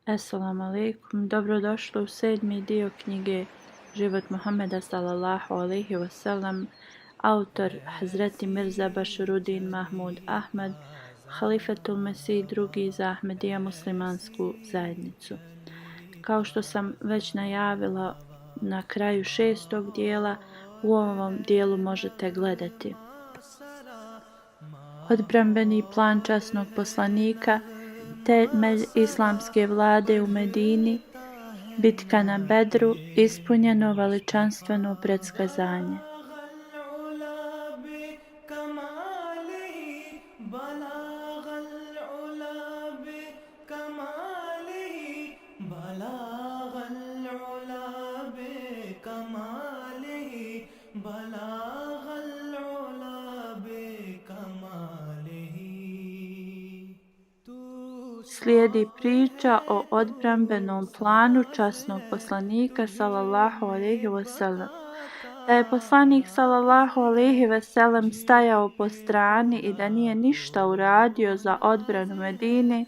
Assalamu alaikum, dobrodošli u 7. dio knjige Život Muhammeda sallallahu alaihi wasallam, autor Hazreti Mirza Bashiruddin Mahmud Ahmad, Halifatul Mesih II za Ahmedija muslimansku zajednicu. Kao što sam već najavila na kraju 6. dijela, u ovom dijelu možete gledati odbrambeni plan časnog poslanika, temelj islamske vlade u Medini, bitka na Bedru, ispunjeno veličanstveno predskazanje. Slijedi priča o odbrambenom planu časnog poslanika sallallahu alejhi ve sellem. Da je poslanik sallallahu alejhi ve sellem stajao po strani i da nije ništa uradio za odbranu Medine,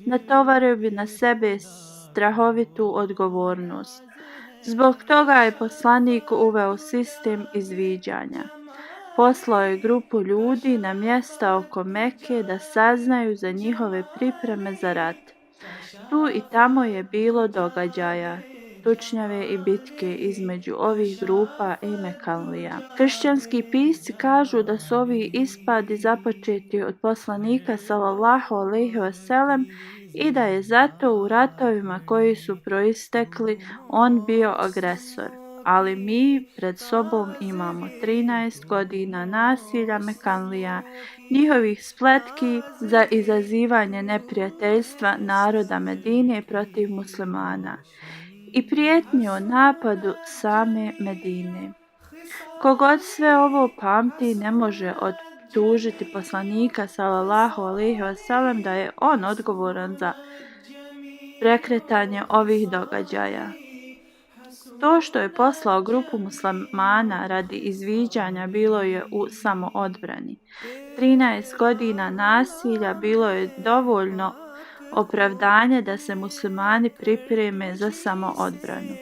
natovario bi na sebe strahovitu odgovornost. Zbog toga je poslanik uveo sistem izviđanja. Poslao je grupu ljudi na mjesta oko Mekke da saznaju za njihove pripreme za rat. Tu i tamo je bilo događaja, tučnjave i bitke između ovih grupa i Mekanlija. Kršćanski pisci kažu da su ovi ispadi započeti od poslanika sallallahu alejhi ve sellem i da je zato u ratovima koji su proistekli on bio agresor. Ali mi pred sobom imamo 13 godina nasilja Mekanlija, njihovih spletki za izazivanje neprijateljstva naroda Medine protiv muslimana i prijetnji o napadu same Medine. Kogod sve ovo pamti ne može optužiti poslanika sallallahu alejhi ve sellem da je on odgovoran za prekretanje ovih događaja. To što je poslao grupu muslimana radi izviđanja bilo je u samoodbrani. 13 godina nasilja bilo je dovoljno opravdanje da se muslimani pripreme za samoodbranu.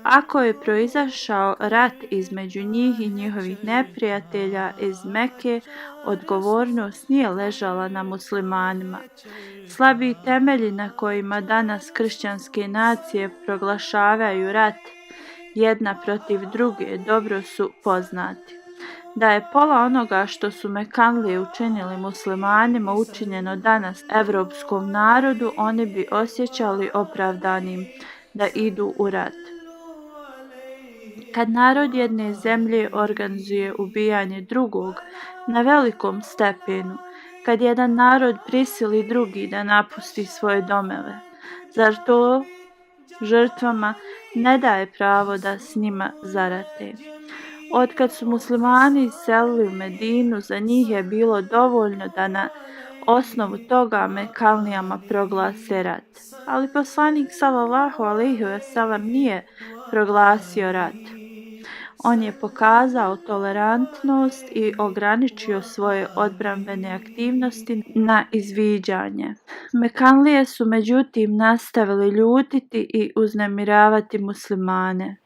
Ako je proizašao rat između njih i njihovih neprijatelja iz Mekke, odgovornost nije ležala na muslimanima. Slabi temelji na kojima danas kršćanske nacije proglašavaju rat jedna protiv druge dobro su poznati. Da je pola onoga što su Mekanlije učinili muslimanima učinjeno danas evropskom narodu, oni bi osjećali opravdanim da idu u rat. Kad narod jedne zemlje organizuje ubijanje drugog na velikom stepenu, kad jedan narod prisili drugi da napusti svoje domove, zar to žrtvama ne daje pravo da s njima zarate? Otkad su muslimani iselili u Medinu, za njih je bilo dovoljno da na osnovu toga Mekanlijama proglase rat. Ali poslanik sallallahu alejhi ve sellem nije proglasio rat. On je pokazao tolerantnost i ograničio svoje odbrambene aktivnosti na izviđanje. Mekanlije su međutim nastavili ljutiti i uznemiravati muslimane.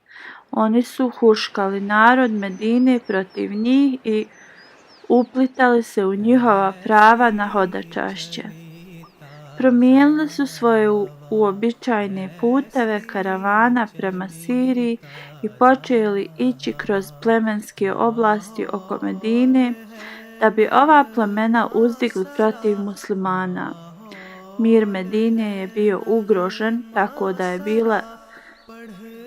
Oni su huškali narod Medine protiv njih i uplitali se u njihova prava na hodočašće. Promijenili su svoje uobičajene puteve karavana prema Siriji i počeli ići kroz plemenske oblasti oko Medine, da bi ova plemena uzdigli protiv muslimana. Mir Medine je bio ugrožen, tako da je bila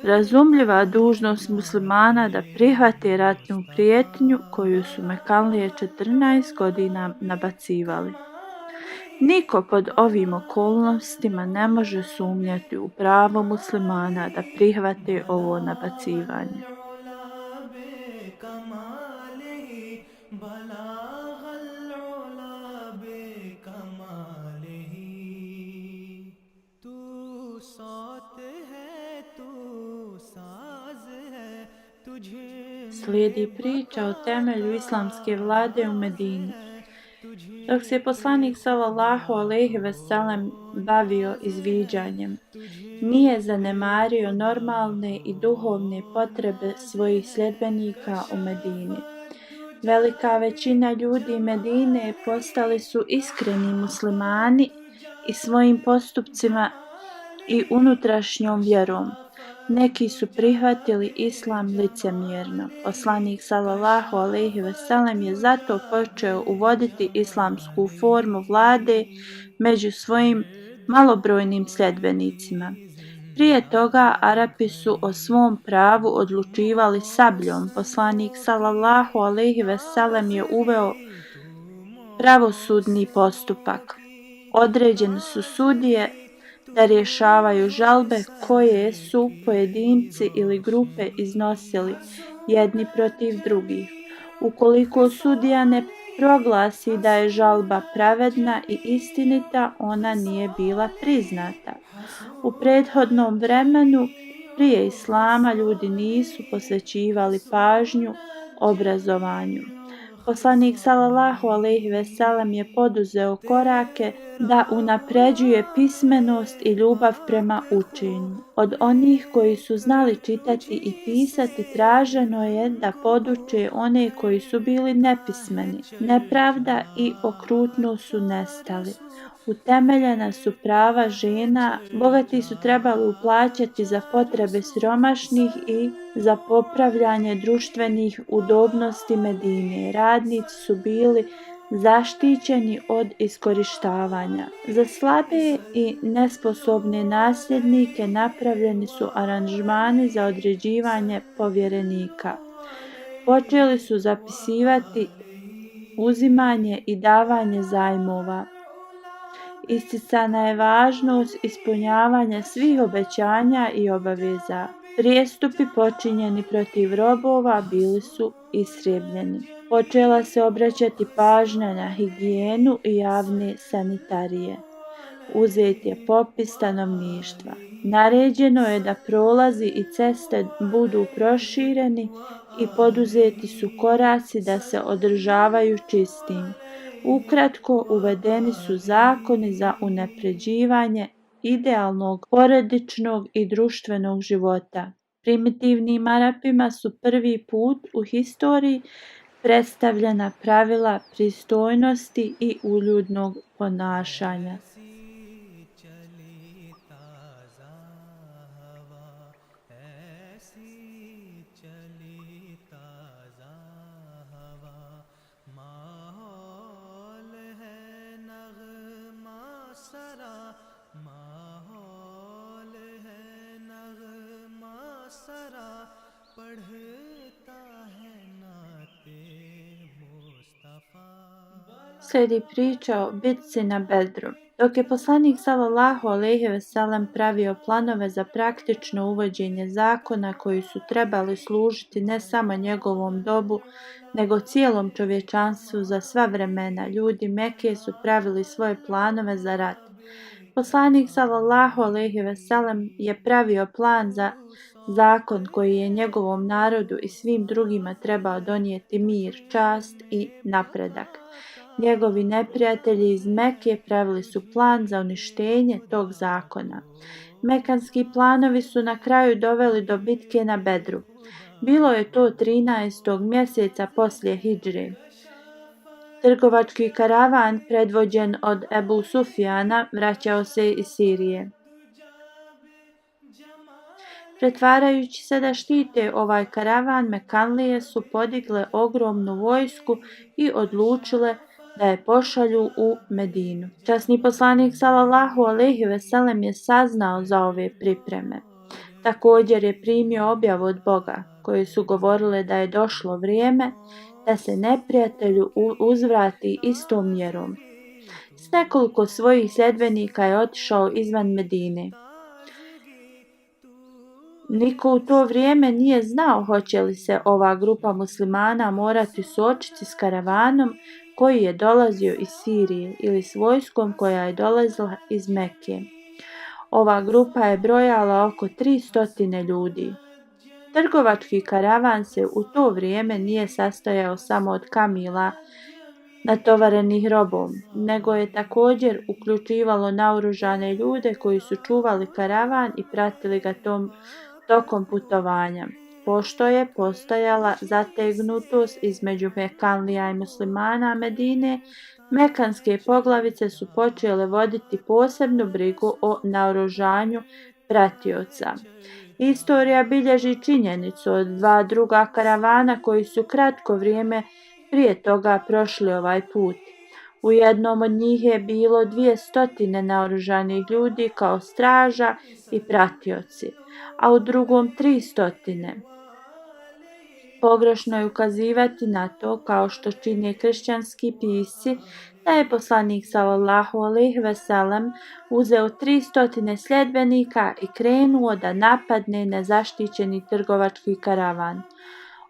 razumljiva dužnost muslimana da prihvate ratnu prijetnju koju su Mekanlije 14 godina nabacivali. Niko pod ovim okolnostima ne može sumnjati u pravo muslimana da prihvate ovo nabacivanje. Slijedi priča o temelju islamske vlade u Medini. Dok se poslanik sallallahu alejhi ve sellem bavio izviđanjem, nije zanemario normalne i duhovne potrebe svojih sljedbenika u Medini. Velika većina ljudi Medine postali su iskreni muslimani i svojim postupcima i unutrašnjom vjerom. Neki su prihvatili islam licemjerno. Poslanik sallallahu alejhi ve sellem je zato počeo uvoditi islamsku formu vlade među svojim malobrojnim sljedbenicima. Prije toga Arapi su o svom pravu odlučivali sabljom. Poslanik sallallahu alejhi ve sellem je uveo pravosudni postupak. Određene su sudije da rješavaju žalbe koje su pojedinci ili grupe iznosili jedni protiv drugih. Ukoliko sudija ne proglasi da je žalba pravedna i istinita, ona nije bila priznata. U prethodnom vremenu prije islama ljudi nisu posvećivali pažnju obrazovanju. Poslanik sallallahu alejhi ve sellem je poduzeo korake da unapređuje pismenost i ljubav prema učenju. Od onih koji su znali čitati i pisati traženo je da poduče one koji su bili nepismeni. Nepravda i okrutnost su nestali. Utemeljena su prava žena, bogati su trebali uplaćati za potrebe siromašnih i za popravljanje društvenih udobnosti Medine. Radnici su bili zaštićeni od iskorištavanja. Za slabe i nesposobne nasljednike napravljeni su aranžmani za određivanje povjerenika. Počeli su zapisivati uzimanje i davanje zajmova. Isticana je važnost ispunjavanja svih obećanja i obaveza. Prijestupi počinjeni protiv robova bili su istrijebljeni. Počela se obraćati pažnja na higijenu i javne sanitarije. Uzet je popis stanovništva. Naređeno je da prolazi i ceste budu prošireni i poduzeti su koraci da se održavaju čistim. Ukratko, uvedeni su zakoni za unapređivanje idealnog porodičnog i društvenog života. Primitivnim Arapima su prvi put u historiji predstavljena pravila pristojnosti i uljudnog ponašanja. Slijedi priča o bitci na Bedru. Dok je poslanik sallallahu alejhi ve sellem pravio planove za praktično uvođenje zakona koji su trebali služiti ne samo njegovom dobu, nego cijelom čovječanstvu za sva vremena, ljudi Mekke su pravili svoje planove za rat. Poslanik sallallahu alejhi ve sellem je pravio plan za zakon koji je njegovom narodu i svim drugima trebao donijeti mir, čast i napredak. Njegovi neprijatelji iz Mekke pravili su plan za uništenje tog zakona. Mekanski planovi su na kraju doveli do bitke na Bedru. Bilo je to 13. mjeseca poslije hidžre. Trgovački karavan predvođen od Ebu Sufjana vraćao se iz Sirije. Pretvarajući se da štite ovaj karavan, Mekanlije su podigle ogromnu vojsku i odlučile da je pošalju u Medinu. Časni poslanik sallallahu alejhi ve sellem je saznao za ove pripreme. Također je primio objavu od Boga, koje su govorile da je došlo vrijeme da se neprijatelju uzvrati istom mjerom. S nekoliko svojih sljedbenika je otišao izvan Medine. Niko u to vrijeme nije znao hoće li se ova grupa muslimana morati suočiti s karavanom koji je dolazio iz Sirije ili s vojskom koja je dolazila iz Mekke. Ova grupa je brojala oko 300 ljudi. Trgovački karavan se u to vrijeme nije sastojao samo od kamila, natovarenih robom, nego je također uključivalo naoružane ljude koji su čuvali karavan i pratili ga tokom putovanja. Pošto je postojala zategnutost između Mekanlija i muslimana Medine, mekanske poglavice su počele voditi posebnu brigu o naoružanju pratioca. Istorija bilježi činjenicu od 2 druga karavana koji su kratko vrijeme prije toga prošli ovaj put. U jednom od njih je bilo 200 naoružanih ljudi kao straža i pratioci, a u drugom 300. Pogrešno je ukazivati na to, kao što čine kršćanski pisci, da je poslanik sallallahu alejhi ve sellem uzeo 300 sljedbenika i krenuo da napadne nezaštićeni trgovački karavan.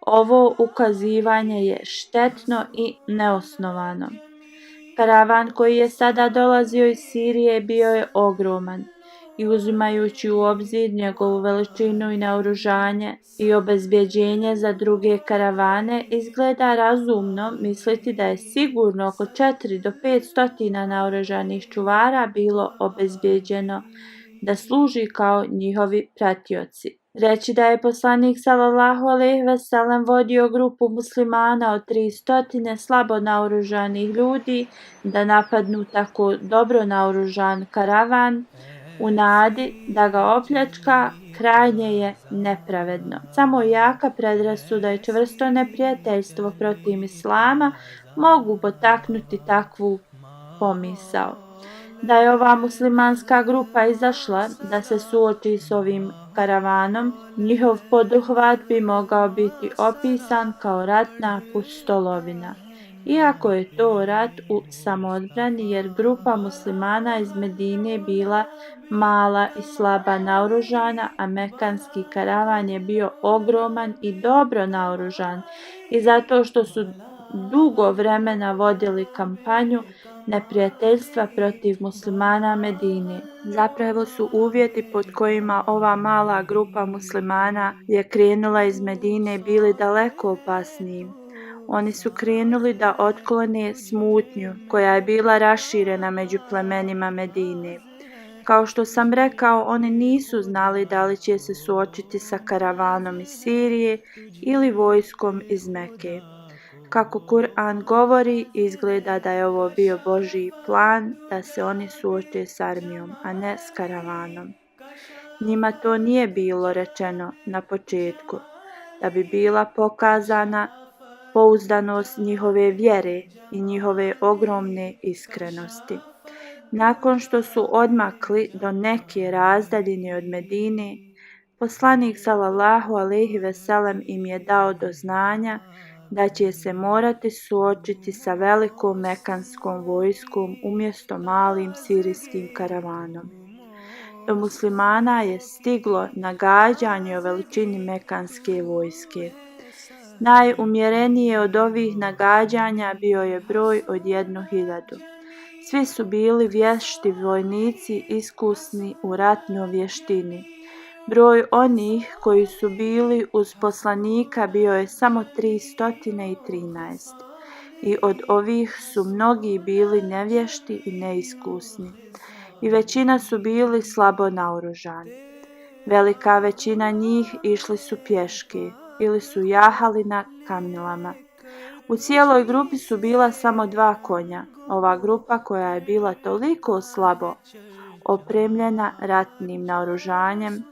Ovo ukazivanje je štetno i neosnovano. Karavan koji je sada dolazio iz Sirije bio je ogroman i uzimajući u obzir njegovu veličinu i naoružanje i obezbjeđenje za druge karavane, izgleda razumno misliti da je sigurno oko 4 do 500 naoružanih čuvara bilo obezbjeđeno da služi kao njihovi pratioci. Reći da je poslanik sallallahu alejhi ve sellem vodio grupu muslimana od 300 slabo naoružanih ljudi da napadnu tako dobro naoružan karavan u nadi da ga opljačka, krajnje je nepravedno. Samo jaka predrasuda i čvrsto neprijateljstvo protiv islama mogu potaknuti takvu pomisao. Da je ova muslimanska grupa izašla da se suoči s ovim karavanom, njihov poduhvat bi mogao biti opisan kao ratna pustolovina. Iako je to rat u samoodbrani, jer grupa muslimana iz Medine bila mala i slaba naoružana, a mekanski karavan je bio ogroman i dobro naoružan, i zato što su dugo vremena vodili kampanju neprijateljstva protiv muslimana Medine. Zapravo su uvjeti pod kojima ova mala grupa muslimana je krenula iz Medine bili daleko opasniji. Oni su krenuli da otklone smutnju koja je bila raširena među plemenima Medine. Kao što sam rekao, oni nisu znali da li će se suočiti sa karavanom iz Sirije ili vojskom iz Mekke. Kako Kur'an govori, izgleda da je ovo bio Božji plan da se oni suoče s armijom, a ne s karavanom. Njima to nije bilo rečeno na početku, da bi bila pokazana pouzdanost njihove vjere i njihove ogromne iskrenosti. Nakon što su odmakli do neke razdaljine od Medine, poslanik sallallahu alejhi ve sellem im je dao do znanja da će se morati suočiti sa velikom mekanskom vojskom umjesto malim sirijskim karavanom. Do muslimana je stiglo nagađanje o veličini mekanske vojske. Najumjerenije od ovih nagađanja bio je broj od 1000. Svi su bili vješti vojnici, iskusni u ratnoj vještini. Broj onih koji su bili uz poslanika bio je samo 313. I od ovih su mnogi bili nevješti i neiskusni. I većina su bili slabo naoružani. Velika većina njih išli su pješke ili su jahali na kamilama. U cijeloj grupi su bila samo 2 konja. Ova grupa koja je bila toliko slabo opremljena ratnim naoružanjem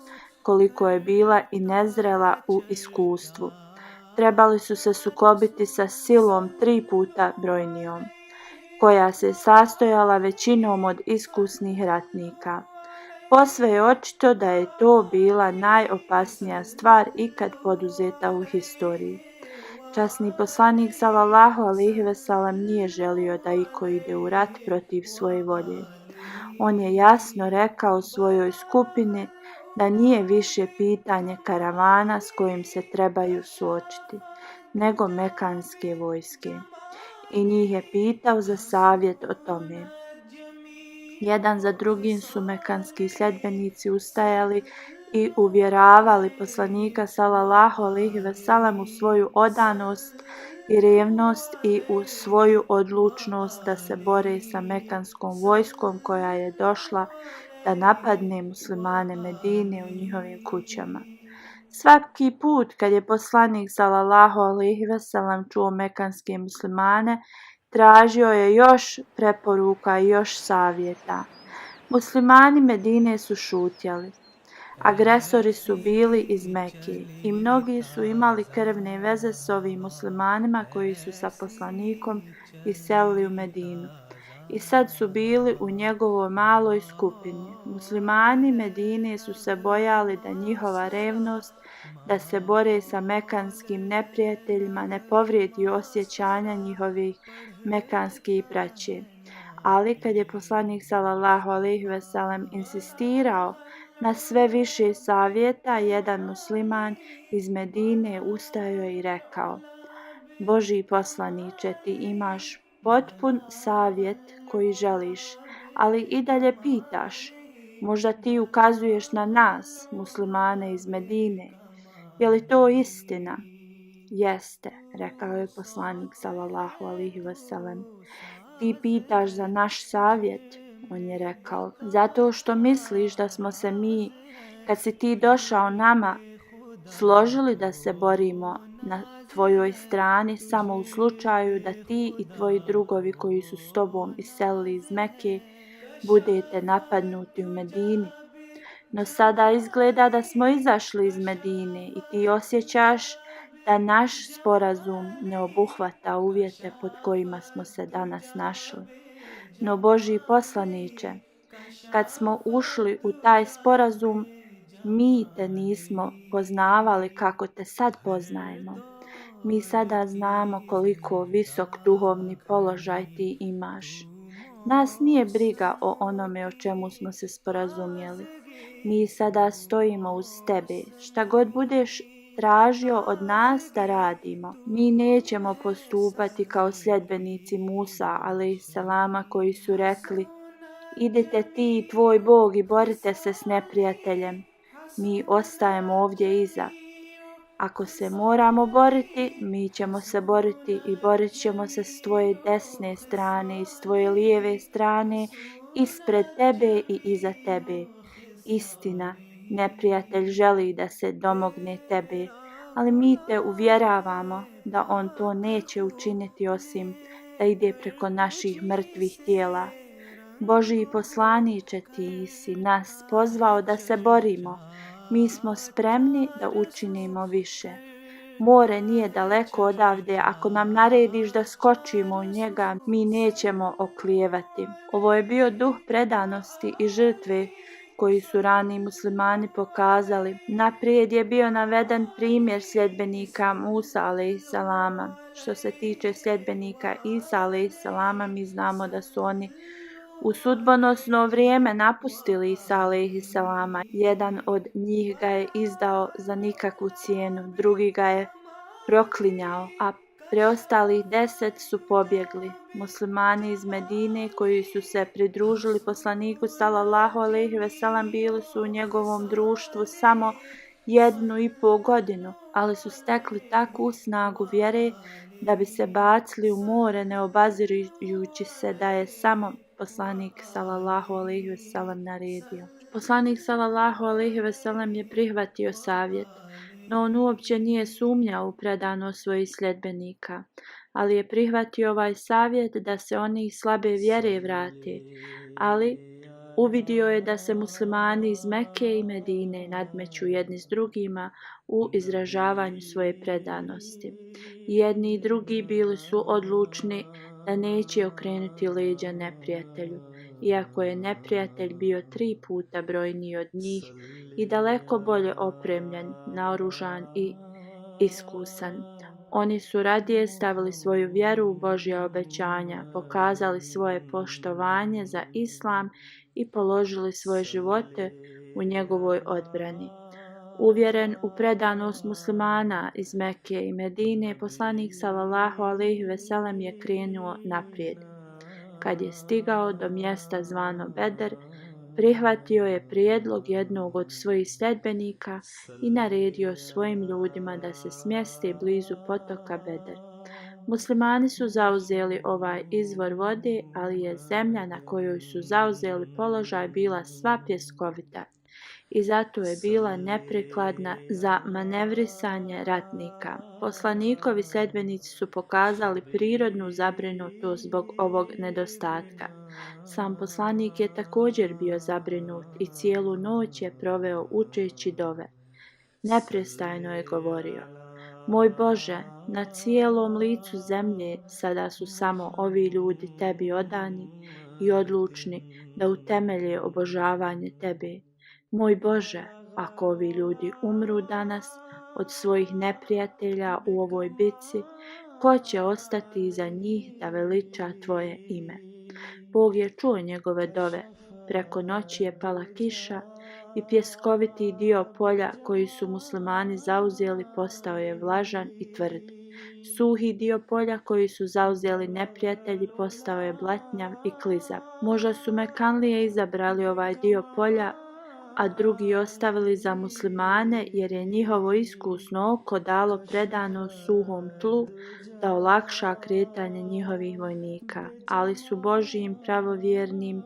koliko je bila i nezrela u iskustvu. Trebali su se sukobiti sa silom 3 puta brojnijom, koja se sastojala većinom od iskusnih ratnika. Posve je očito da je to bila najopasnija stvar ikad poduzeta u historiji. Časni poslanik sallallahu alejhi ve sellem nije želio da iko ide u rat protiv svoje volje. On je jasno rekao svojoj skupini da nije više pitanje karavana s kojim se trebaju suočiti, nego mekanske vojske. I njih je pitao za savjet o tome. Jedan za drugim su mekanski sljedbenici ustajali i uvjeravali poslanika sallallahu alejhi ve sellem u svoju odanost i revnost i u svoju odlučnost da se bore sa Mekanskom vojskom koja je došla da napadne muslimane Medine u njihovim kućama. Svaki put kad je poslanik sallallahu alejhi ve sellem čuo mekanske muslimane, tražio je još preporuka i još savjeta. Muslimani Medine su šutjeli. Agresori su bili iz Mekke i mnogi su imali krvne veze s ovim muslimanima koji su sa poslanikom iselili u Medinu. I sad su bili u njegovoj maloj skupini. Muslimani Medine su se bojali da njihova revnost da se bore sa mekanskim neprijateljima ne povrijedi osjećanja njihovih mekanskih braće. Ali kad je poslanik sallallahu alejhi ve sellem insistirao na sve više savjeta, jedan musliman iz Medine ustajao je i rekao: Božji poslaniče, ti imaš potpun savjet koji želiš, ali i dalje pitaš. Možda ti ukazuješ na nas, muslimane iz Medine. Je li to istina? Jeste, rekao je poslanik sallallahu alejhi ve sellem. Ti pitaš za naš savjet, on je rekao, zato što misliš da smo se mi, kad si ti došao nama, složili da se borimo na tvojoj strani samo u slučaju da ti i tvoji drugovi koji su s tobom iselili iz Mekke budete napadnuti u Medini. No sada izgleda da smo izašli iz Medine i ti osjećaš da naš sporazum ne obuhvata uvjete pod kojima smo se danas našli. No Božji poslaniče, kad smo ušli u taj sporazum, mi te nismo poznavali kako te sad poznajemo. Mi sada znamo koliko visok duhovni položaj ti imaš. Nas nije briga o onome o čemu smo se sporazumjeli. Mi sada stojimo uz tebe. Šta god budeš tražio od nas da radimo. Mi nećemo postupati kao sljedbenici Musa alejselama koji su rekli: idite ti i tvoj Bog i borite se s neprijateljem. Mi ostajemo ovdje iza. Ako se moramo boriti, mi ćemo se boriti i borit ćemo se s tvoje desne strane i s tvoje lijeve strane, ispred tebe i iza tebe. Istina, neprijatelj želi da se domogne tebe, ali mi te uvjeravamo da on to neće učiniti osim da ide preko naših mrtvih tijela. Božji poslaniče, ti si nas pozvao da se borimo. Mi smo spremni da učinimo više. More nije daleko odavde, ako nam narediš da skočimo u njega, mi nećemo oklijevati. Ovo je bio duh predanosti i žrtve koji su rani muslimani pokazali. Naprijed je bio naveden primjer sljedbenika Musa alejselama. Što se tiče sljedbenika Isa alejselama, mi znamo da su oni u sudbonosno vrijeme napustili Isa alejselama. Jedan od njih ga je izdao za nikakvu cijenu, drugi ga je proklinjao, a preostalih 10 su pobjegli. Muslimani iz Medine koji su se pridružili poslaniku sallallahu alejhi ve sellem bili su u njegovom društvu samo 1,5 godinu, ali su stekli takvu snagu vjere da bi se bacili u more ne obazirujući se da je samo poslanik sallallahu alejhi ve sellem naredio. Poslanik sallallahu alejhi ve sellem je prihvatio savjet, no on uopće nije sumnjao u predanost svojih sljedbenika, ali je prihvatio ovaj savjet da se oni slabe vjere vrate, ali uvidio je da se muslimani iz Mekke i Medine nadmeću jedni s drugima u izražavanju svoje predanosti. Jedni i drugi bili su odlučni da neće okrenuti leđa neprijatelju, iako je neprijatelj bio 3 puta brojniji od njih i daleko bolje opremljen, naoružan i iskusan. Oni su radije stavili svoju vjeru u Božja obećanja, pokazali svoje poštovanje za Islam i položili svoje živote u njegovoj odbrani. Uvjeren u predanost muslimana iz Mekke i Medine, poslanik sallallahu alejhi ve sellem je krenuo naprijed. Kad je stigao do mjesta zvano Bedr, prihvatio je prijedlog jednog od svojih sljedbenika i naredio svojim ljudima da se smjeste blizu potoka Bedr. Muslimani su zauzeli ovaj izvor vode, ali je zemlja na kojoj su zauzeli položaj bila sva pjeskovita i zato je bila neprikladna za manevrisanje ratnika. Poslanikovi sljedbenici su pokazali prirodnu zabrinutost zbog ovog nedostatka. Sam poslanik je također bio zabrinut i cijelu noć je proveo učeći dove. Neprestajno je govorio: Moj Bože, na cijelom licu zemlje sada su samo ovi ljudi tebi odani i odlučni da utemelje obožavanje tebe. Moj Bože, ako ovi ljudi umru danas od svojih neprijatelja u ovoj bitci, ko će ostati iza njih da veliča tvoje ime? Bog je čuo njegove dove. Preko noći je pala kiša i pjeskoviti dio polja koji su muslimani zauzeli postao je vlažan i tvrd. Suhi dio polja koji su zauzeli neprijatelji postao je blatnjav i klizav. Možda su Mekanlije izabrali ovaj dio polja, a drugi ostavili za muslimane jer je njihovo iskusno oko dalo predano suhom tlu da olakša kretanje njihovih vojnika, ali su Božjim pravovjernim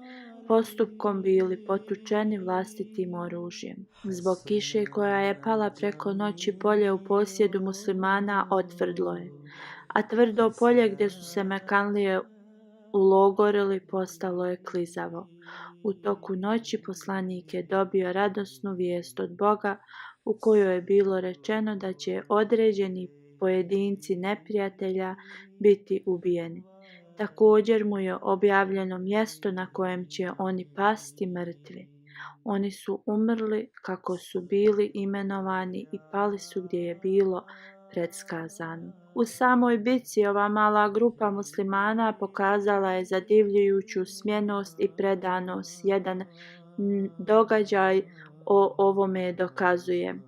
postupkom bili potučeni vlastitim oružjem. Zbog kiše koja je pala preko noći polje u posjedu muslimana otvrdlo je, a tvrdo polje gdje su se Mekanlije ulogorili postalo je klizavo. U toku noći poslanik je dobio radosnu vijest od Boga u kojoj je bilo rečeno da će određeni pojedinci neprijatelja biti ubijeni. Također mu je objavljeno mjesto na kojem će oni pasti mrtvi. Oni su umrli kako su bili imenovani i pali su gdje je bilo predskazano. U samoj bitci ova mala grupa muslimana pokazala je zadivljujuću smjenost i predanost. Jedan događaj o ovome dokazuje.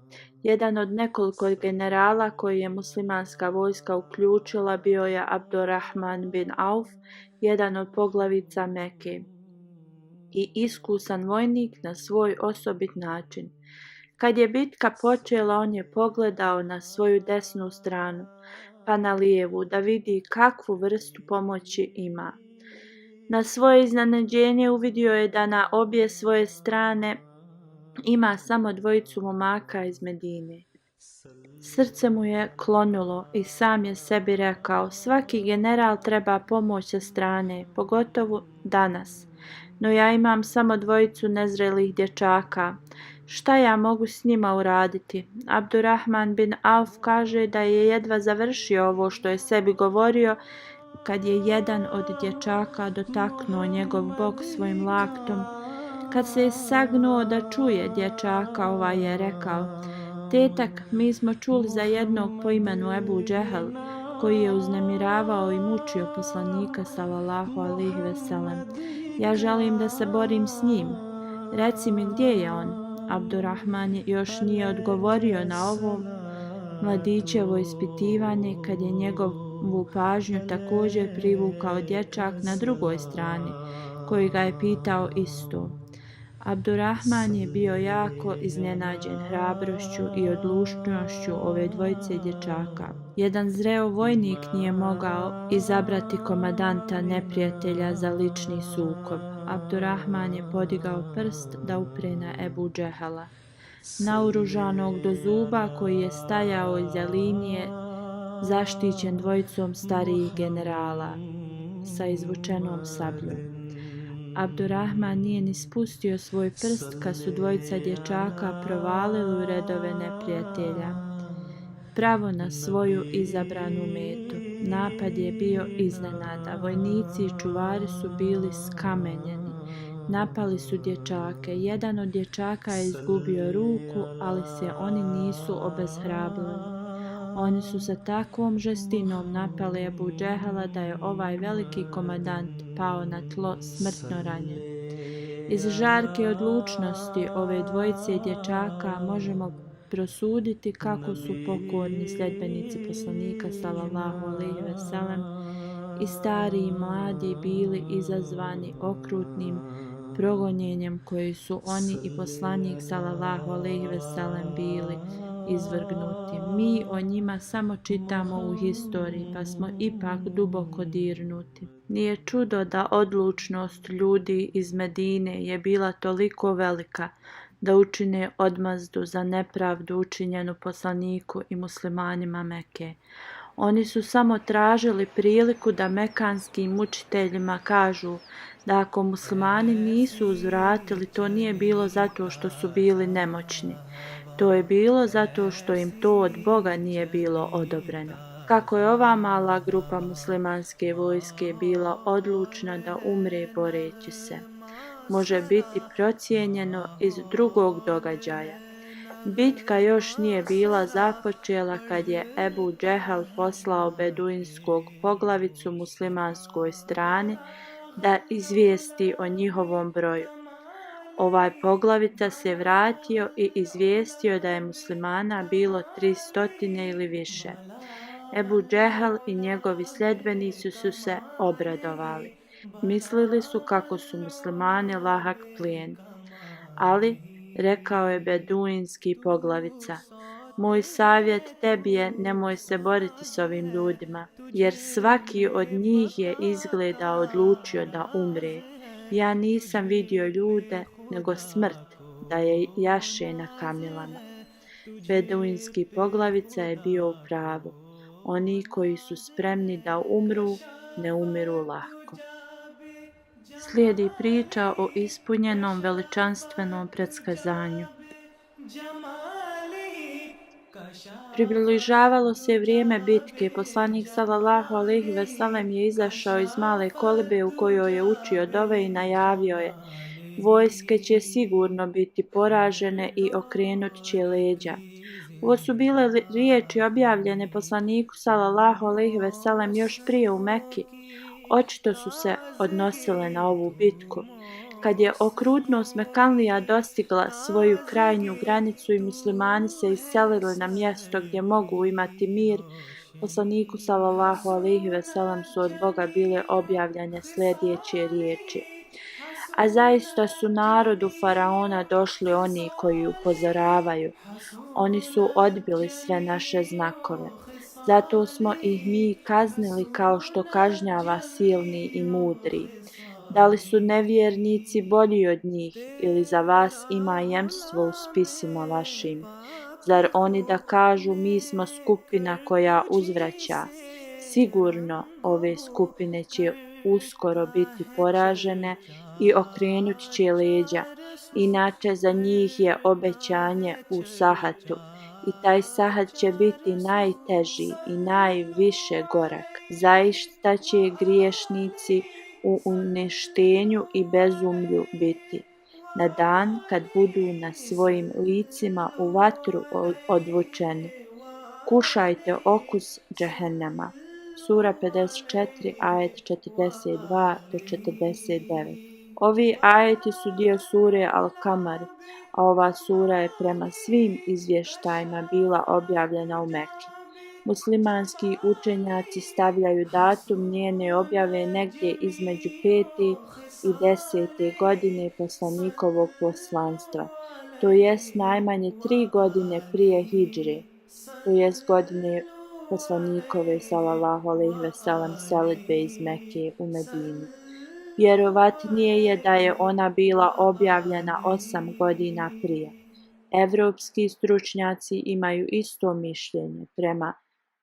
Jedan od nekoliko generala koji je muslimanska vojska uključila bio je Abdurrahman bin Auf, jedan od poglavica Mekke i iskusan vojnik na svoj osobit način. Kad je bitka počela, on je pogledao na svoju desnu stranu, pa na lijevu, da vidi kakvu vrstu pomoći ima. Na svoje iznenađenje uvidio je da na obje svoje strane ima samo dvojicu momaka iz Medine. Srce mu je klonulo i sam je sebi rekao: svaki general treba pomoć sa strane, pogotovo danas. No ja imam samo dvojicu nezrelih dječaka. Šta ja mogu s njima uraditi? Abdurrahman bin Auf kaže da je jedva završio ovo što je sebi govorio kad je jedan od dječaka dotaknuo njegov bok svojim laktom. Kad se je sagnuo da čuje dječaka, ovaj je rekao: tetak, mi smo čuli za jednog po imenu Ebu Džehel, koji je uznemiravao i mučio poslanika sallallahu alejhi ve sellem. Ja želim da se borim s njim. Reci mi gdje je on? Abdurrahman još nije odgovorio na ovo mladićevo ispitivanje kad je njegovu pažnju također privukao dječak na drugoj strani, koji ga je pitao isto. Abdurrahman je bio jako iznenađen hrabrošću i odlučnošću ove dvojice dječaka. Jedan zreo vojnik nije mogao izabrati komandanta neprijatelja za lični sukob. Abdurrahman je podigao prst da upre na Ebu Džehela, naoružanog do zuba, koji je stajao iza linije, zaštićen dvojicom starijih generala sa izvučenom sabljom. Abdurrahman nije ni spustio svoj prst kad su dvojica dječaka provalili u redove neprijatelja, pravo na svoju izabranu metu. Napad je bio iznenada. Vojnici i čuvari su bili skamenjeni. Napali su dječake. Jedan od dječaka je izgubio ruku, ali se oni nisu obeshrabrili. Oni su sa takvom žestinom napali Ebu Džehela da je ovaj veliki komandant pao na tlo smrtno ranjen. Iz žarke odlučnosti ove dvojice dječaka možemo prosuditi kako su pokorni sljedbenici poslanika sallallahu alejhi ve sellem i stari i mladi bili izazvani okrutnim progonjenjem koji su oni i poslanik sallallahu alejhi ve sellem bili izvrgnuti. Mi o njima samo čitamo u historiji, pa smo ipak duboko dirnuti. Nije čudo da odlučnost ljudi iz Medine je bila toliko velika da učine odmazdu za nepravdu učinjenu poslaniku i muslimanima Mekke. Oni su samo tražili priliku da mekanskim mučiteljima kažu da ako muslimani nisu uzvratili, to nije bilo zato što su bili nemoćni. To je bilo zato što im to od Boga nije bilo odobreno. Kako je ova mala grupa muslimanske vojske bila odlučna da umre boreći se, može biti procijenjeno iz drugog događaja. Bitka još nije bila započela kad je Ebu Džehal poslao beduinskog poglavicu muslimanskoj strani da izvijesti o njihovom broju. Ovaj poglavica se vratio i izvijestio da je muslimana bilo 300 ili više. Ebu Džehal i njegovi sljedbenici su se obradovali. Mislili su kako su muslimani lahak plijen. Ali, rekao je beduinski poglavica, moj savjet tebi je nemoj se boriti s ovim ljudima, jer svaki od njih je izgleda odlučio da umre. Ja nisam vidio ljude, nego smrt, da je jaše na kamilama. Beduinski poglavica je bio u pravu. Oni koji su spremni da umru, ne umiru lahko. Slijedi priča o ispunjenom veličanstvenom predskazanju. Približavalo se vrijeme bitke. Poslanik sallallahu alejhi ve sellem je izašao iz male kolibe u kojoj je učio dove i najavio je: vojske će sigurno biti poražene i okrenut će leđa. Ovo su bile riječi objavljene poslaniku sallallahu alejhi ve sellem još prije u Mekki. Očito su se odnosile na ovu bitku. Kad je okrutnost Mekanlija dostigla svoju krajnju granicu i muslimani se iselili na mjesto gdje mogu imati mir, poslaniku sallallahu alejhi ve sellem su od Boga bile objavljene sljedeće riječi: a zaista su narodu faraona došli oni koji upozoravaju. Oni su odbili sve naše znakove. Zato smo ih mi kaznili kao što kažnjava silni i mudri. Da li su nevjernici bolji od njih ili za vas ima jemstvo u spisima vašim? Zar oni da kažu mi smo skupina koja uzvraća? Sigurno ove skupine će uskoro biti poražene i okrenut će leđa. Inače za njih je obećanje u Sahatu. I taj Sahat će biti najteži i najviše gorak. Zaista će griješnici u uništenju i bezumlju biti. Na dan kad budu na svojim licima u vatru odvučeni. Kušajte okus džehennema. Sura 54, ajet 42 do 49. Ovi ajeti su dio sure Al-Kamar, a ova sura je prema svim izvještajima bila objavljena u Mekki. Muslimanski učenjaci stavljaju datum njene objave negdje između 5. i 10. godine poslanikovog poslanstva, to jest najmanje 3 godine prije hidžre, to jest godine poslanikove sallallahu alejhi ve sellem selidbe iz Mekke u Medinu. Vjerovatnije je da je ona bila objavljena 8 godina prije. Evropski stručnjaci imaju isto mišljenje. Prema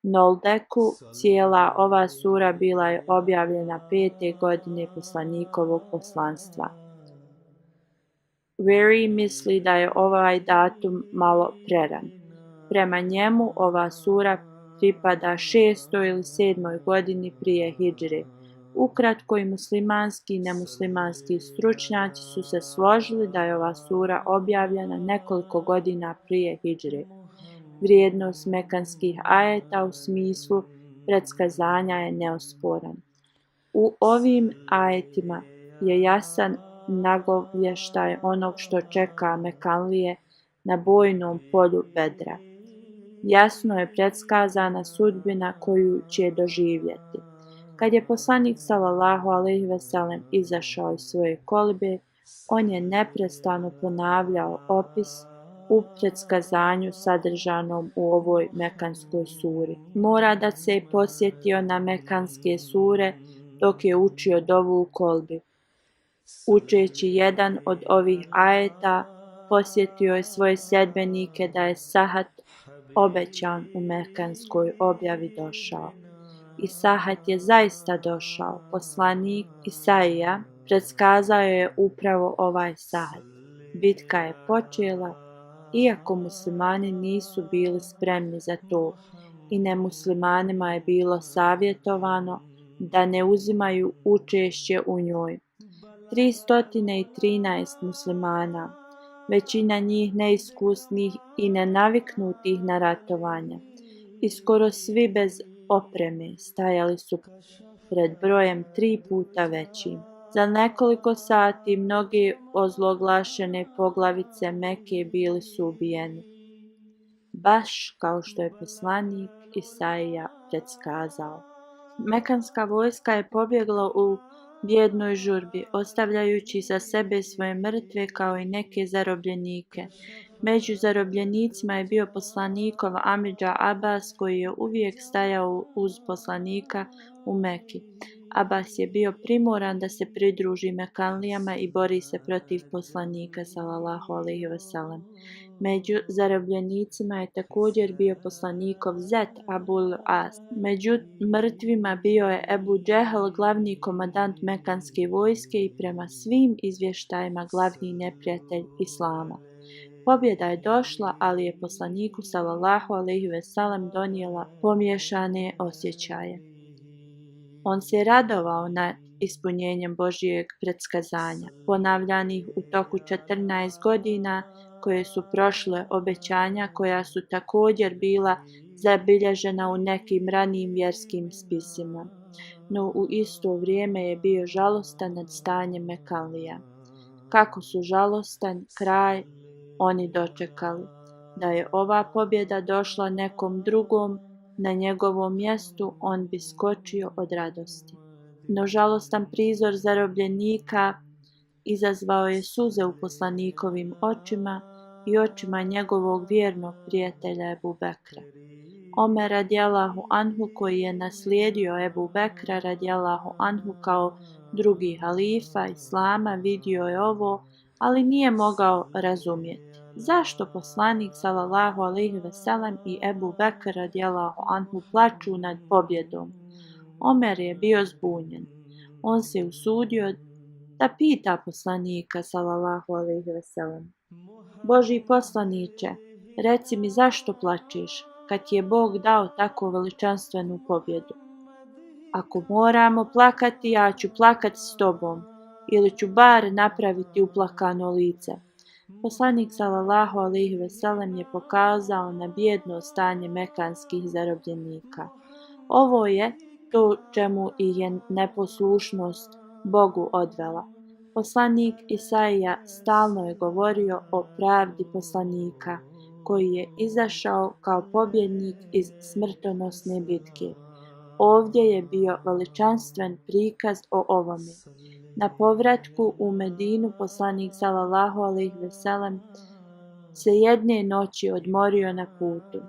Noldeku, cijela ova sura bila je objavljena 5. godine poslanikovog poslanstva. Very misli da je ovaj datum malo preran. Prema njemu, ova sura pripada 6. ili 7. godini prije hidžre. Ukratko, i muslimanski i nemuslimanski stručnjaci su se složili da je ova sura objavljena nekoliko godina prije hidžre. Vrijednost mekanskih ajeta u smislu predskazanja je neosporan. U ovim ajetima je jasan nagovještaj onog što čeka Mekanlije na bojnom polju Bedra. Jasno je predskazana sudbina koju će doživjeti. Kad je poslanik sallallahu alejhi ve sellem izašao iz svoje kolibe, On je neprestano ponavljao opis u predskazanju sadržanom u ovoj mekanskoj suri. Mora da se posjetio na mekanske sure dok je učio dovu u kolbi. Učeći jedan od ovih ajeta, posjetio je svoje sljedbenike da je sahat obećan u mekanskoj objavi došao. I sahat je zaista došao. Poslanik Isaija predskazao je upravo ovaj sahat. Bitka je počela, iako muslimani nisu bili spremni za to i nemuslimanima je bilo savjetovano da ne uzimaju učešće u njoj. 313 muslimana, većina njih neiskusnih i nenaviknutih na ratovanje, i skoro svi bez opreme, stajali su pred brojem 3 puta većim. Za nekoliko sati mnoge ozloglašene poglavice Mekke bili su ubijeni, baš kao što je poslanik Isaija predskazao. Mekanska vojska je pobjegla u bijednoj žurbi, ostavljajući za sebe svoje mrtve kao i neke zarobljenike. Među zarobljenicima je bio poslanikov amidža Abbas, koji je uvijek stajao uz poslanika u Meki. Abbas je bio primoran da se pridruži Mekanlijama i bori se protiv poslanika sallallahu alejhi ve sellem. Među zarobljenicima je također bio poslanikov zet Abul As. Među mrtvima bio je Ebu Džehl, glavni komandant mekanske vojske i prema svim izvještajima glavni neprijatelj Islama. Pobjeda je došla, ali je poslaniku sallallahu alejhi ve sellem donijela pomiješane osjećaje. On se radovao nad ispunjenjem Božjeg predskazanja, ponavljanih u toku 14 godina koje su prošle, obećanja koja su također bila zabilježena u nekim ranijim vjerskim spisima. No u isto vrijeme je bio žalostan nad stanjem Mekanlija. Kako su žalostan kraj oni dočekali. Da je ova pobjeda došla nekom drugom, na njegovom mjestu on bi skočio od radosti. No žalostan prizor zarobljenika izazvao je suze u poslanikovim očima i očima njegovog vjernog prijatelja Ebu Bekra. Omer radijallahu anhu, koji je naslijedio Ebu Bekra radijallahu anhu kao drugi halifa Islama, vidio je ovo, ali nije mogao razumjeti. Zašto poslanik sallallahu alejhi ve sellem i Ebu Bekr radijallahu anhu plaču nad pobjedom? Omer je bio zbunjen. On se usudio da pita poslanika sallallahu alejhi ve sellem: Božji poslaniče, reci mi zašto plačeš kad ti je Bog dao tako veličanstvenu pobjedu? Ako moramo plakati, ja ću plakati s tobom, ili ću bar napraviti uplakano lice. Poslanik sallallahu alejhi ve sellem je pokazao na bijedno stanje mekanskih zarobljenika. Ovo je to čemu ih je neposlušnost Bogu odvela. Poslanik Isaija stalno je govorio o pravdi poslanika, koji je izašao kao pobjednik iz smrtonosne bitke. Ovdje je bio veličanstven prikaz o ovome. Na povratku u Medinu poslanik sallallahu alejhi ve sellem se jedne noći odmorio na putu.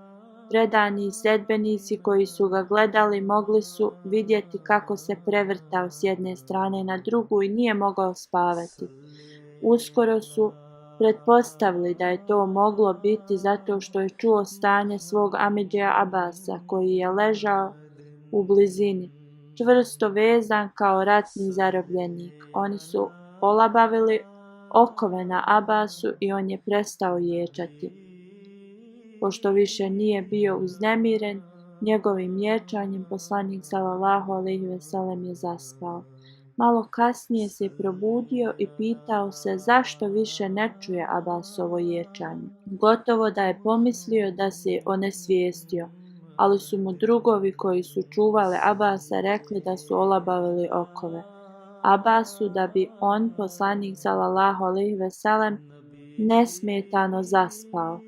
Predani sljedbenici koji su ga gledali mogli su vidjeti kako se prevrtao s jedne strane na drugu i nije mogao spavati. Uskoro su pretpostavili da je to moglo biti zato što je čuo stanje svog amidžija Abasa, koji je ležao u blizini, čvrsto vezan kao ratni zarobljenik. Oni su olabavili okove na Abasu i on je prestao ječati. Pošto više nije bio uznemiren njegovim ječanjem, poslanik sallallahu alejhi ve sellem je zaspao. Malo kasnije se probudio i pitao se zašto više ne čuje Abasovo ječanje. Gotovo da je pomislio da se onesvijestio, ali su mu drugovi koji su čuvali Abasa rekli da su olabavili okove Abasu da bi on, poslanik sallallahu alejhi ve sellem, nesmetano zaspao.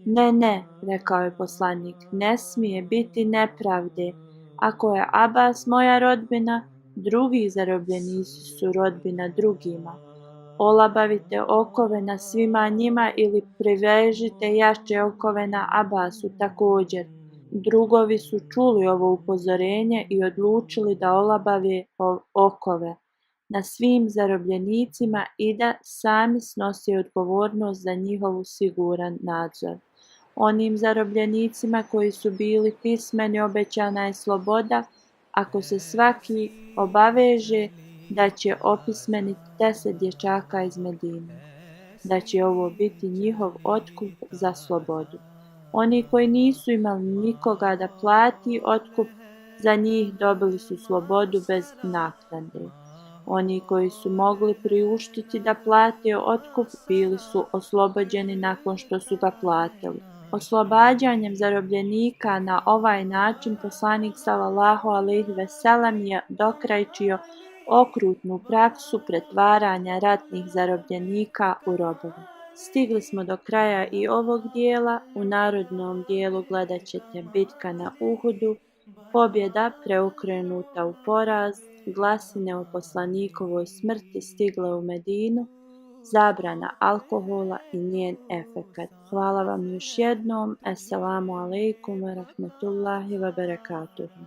Ne, rekao je poslanik, ne smije biti nepravde. Ako je Abbas moja rodbina, drugi zarobljenici su rodbina drugima. olabavite okove na svima njima ili privežite jače okove na Abasu također. Drugovi su čuli ovo upozorenje i odlučili da olabave okove na svim zarobljenicima i da sami snose odgovornost za njihov siguran nadzor. Onim zarobljenicima koji su bili pismeni obećana je sloboda ako se svaki obaveže da će opismeniti 10 dječaka iz Medine, da će ovo biti njihov otkup za slobodu. Oni koji nisu imali nikoga da plati otkup za njih dobili su slobodu bez naknade. Oni koji su mogli priuštiti da plate otkup bili su oslobođeni nakon što su ga platili. Oslobađanjem zarobljenika na ovaj način poslanik sallallahu alejhi ve sellem je dokrajčio okrutnu praksu pretvaranja ratnih zarobljenika u robove. Stigli smo do kraja i ovog dijela. U narodnom dijelu gledat ćete bitka na Uhudu, pobjeda preokrenuta u poraz, glasine o poslanikovoj smrti stigle u Medinu, zabrana alkohola i njen efekat. Hvala vam još jednom. Assalamu alaikum wa rahmatullahi wa barakatuhu.